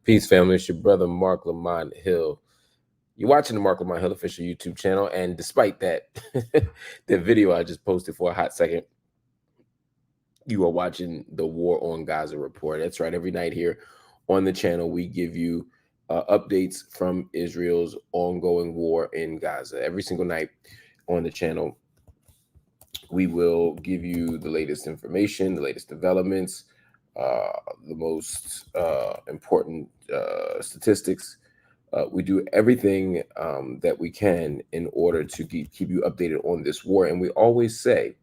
Peace, family. It's your brother, Marc Lamont Hill. You're watching the Marc Lamont Hill official YouTube channel. And despite that, the video I just posted for a hot second, you are watching the War on Gaza report. That's right. Every night here on the channel, we give you updates from Israel's ongoing war in Gaza. Every single night on the channel, we will give you the latest information, the latest developments, the most important statistics. We do everything that we can in order to keep you updated on this war. And we always say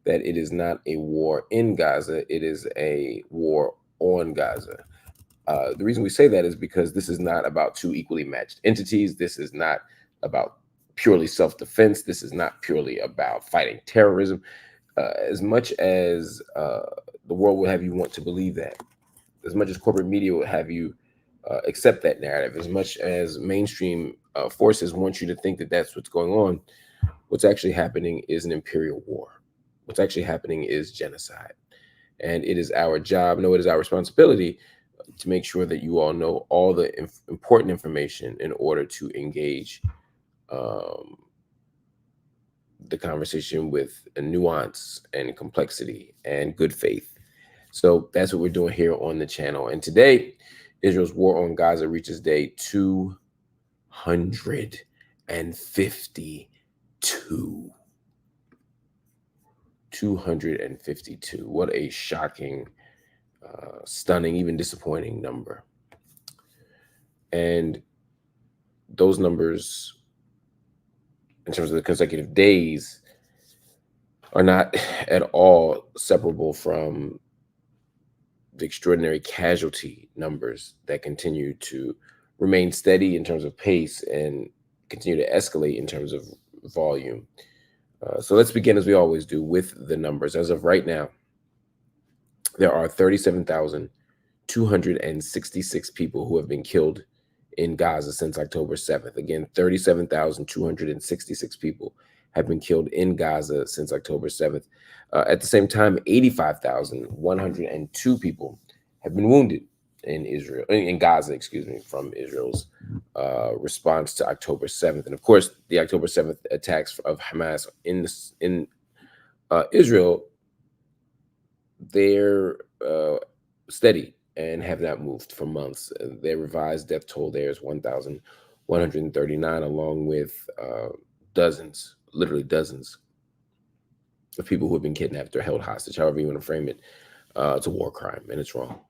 that it is not a war in Gaza, it is a war on Gaza. The reason we say that is because this is not about two equally matched entities. This is not about purely self-defense. This is not purely about fighting terrorism. As much as the world will have you want to believe that, as much as corporate media will have you accept that narrative, as much as mainstream forces want you to think that that's what's going on, what's actually happening is an imperial war. What's actually happening is genocide. And it is our job, no, it is our responsibility to make sure that you all know all the important information in order to engage the conversation with a nuance and complexity and good faith. So that's what we're doing here on the channel. And today, Israel's war on Gaza reaches day 252. 252. What a shocking, stunning, even disappointing number. And those numbers, in terms of the consecutive days, are not at all separable from the extraordinary casualty numbers that continue to remain steady in terms of pace and continue to escalate in terms of volume. So let's begin, as we always do, with the numbers. As of right now, there are 37,266 people who have been killed in Gaza since October 7th. Again, 37,266 people have been killed in Gaza since October 7th. At the same time, 85,102 people have been wounded in Gaza, from Israel's response to October 7th. And of course, the October 7th attacks of Hamas in Israel, they're steady and have not moved for months. Their revised death toll there is 1,139, along with dozens, literally dozens of people who have been kidnapped or held hostage, however you want to frame it. It's a war crime, and it's wrong.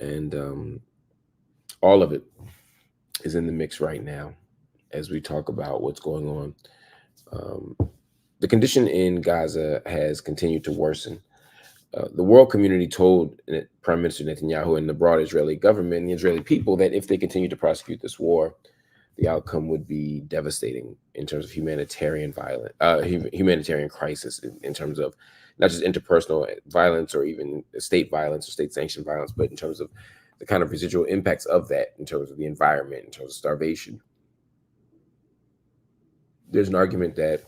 And all of it is in the mix right now as we talk about what's going on. The condition in Gaza has continued to worsen. The world community told Prime Minister Netanyahu and the broad Israeli government and the Israeli people that if they continue to prosecute this war, the outcome would be devastating in terms of humanitarian crisis, in terms of not just interpersonal violence or even state violence or state-sanctioned violence, but in terms of the kind of residual impacts of that, in terms of the environment, in terms of starvation. There's an argument that,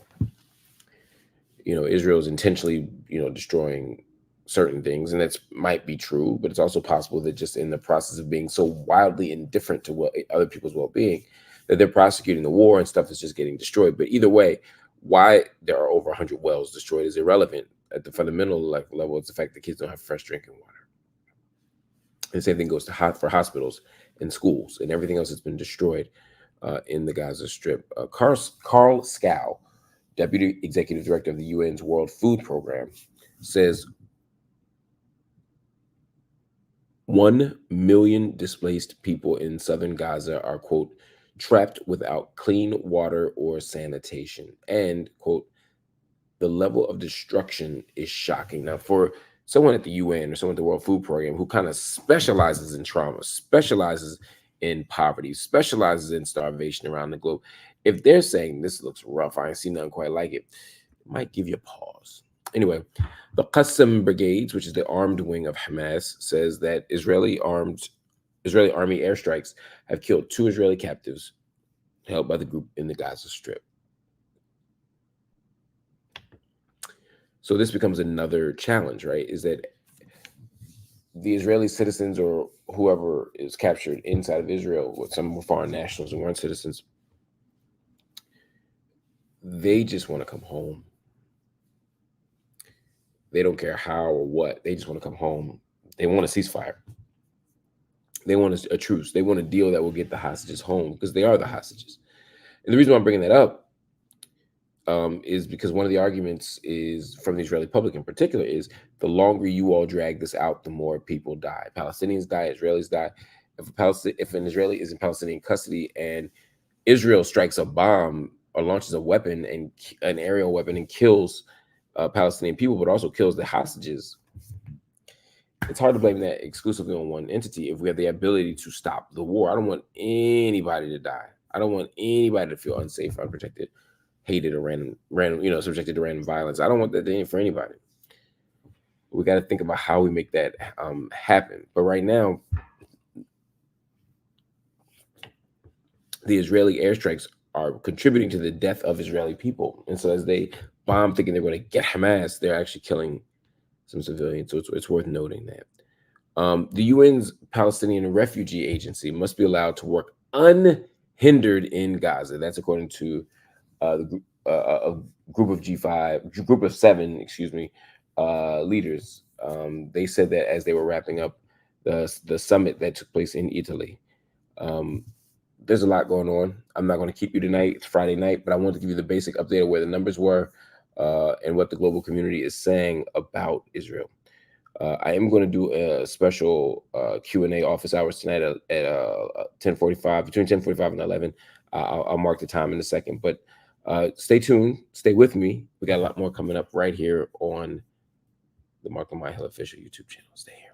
Israel is intentionally, destroying certain things, and that might be true, but it's also possible that just in the process of being so wildly indifferent to what other people's well-being, that they're prosecuting the war and stuff is just getting destroyed. But either way, why there are over 100 wells destroyed is irrelevant. At the fundamental level, it's the fact that kids don't have fresh drinking water. And the same thing goes for hospitals and schools and everything else that's been destroyed in the Gaza Strip. Carl Scow, Deputy Executive Director of the UN's World Food Program, says 1 million displaced people in southern Gaza are, quote, trapped without clean water or sanitation. And, quote, the level of destruction is shocking. Now, for someone at the UN or someone at the World Food Program who kind of specializes in trauma, specializes in poverty, specializes in starvation around the globe, if they're saying this looks rough, I ain't seen nothing quite like it, it might give you a pause. Anyway, the Qassam Brigades, which is the armed wing of Hamas, says that Israeli army airstrikes have killed 2 Israeli captives held by the group in the Gaza Strip. So this becomes another challenge, right? Is that the Israeli citizens or whoever is captured inside of Israel, with some were foreign nationals and weren't citizens, they just want to come home. They don't care how or what. They just want to come home. They want a ceasefire. They want a truce. They want a deal that will get the hostages home, because they are the hostages. And the reason why I'm bringing that up is because one of the arguments is from the Israeli public in particular is the longer you all drag this out, the more people die. Palestinians die, Israelis die. If an Israeli is in Palestinian custody and Israel strikes a bomb or launches a weapon, and an aerial weapon, and kills Palestinian people, but also kills the hostages, it's hard to blame that exclusively on one entity if we have the ability to stop the war. I don't want anybody to die. I don't want anybody to feel unsafe, unprotected, hated, or random, subjected to random violence. I don't want that for anybody. We got to think about how we make that happen. But right now, the Israeli airstrikes are contributing to the death of Israeli people. And so as they bomb thinking they're going to get Hamas, they're actually killing some civilians. So it's worth noting that. The UN's Palestinian Refugee Agency must be allowed to work unhindered in Gaza. That's according to a group of 7, leaders. They said that as they were wrapping up the summit that took place in Italy. There's a lot going on. I'm not going to keep you tonight. It's Friday night, but I wanted to give you the basic update of where the numbers were and what the global community is saying about Israel. I am going to do a special Q&A office hours tonight at 10:45, between 10:45 and 11. I'll mark the time in a second, but stay tuned. Stay with me. We got a lot more coming up right here on the Marc Lamont Hill official YouTube channel. Stay here.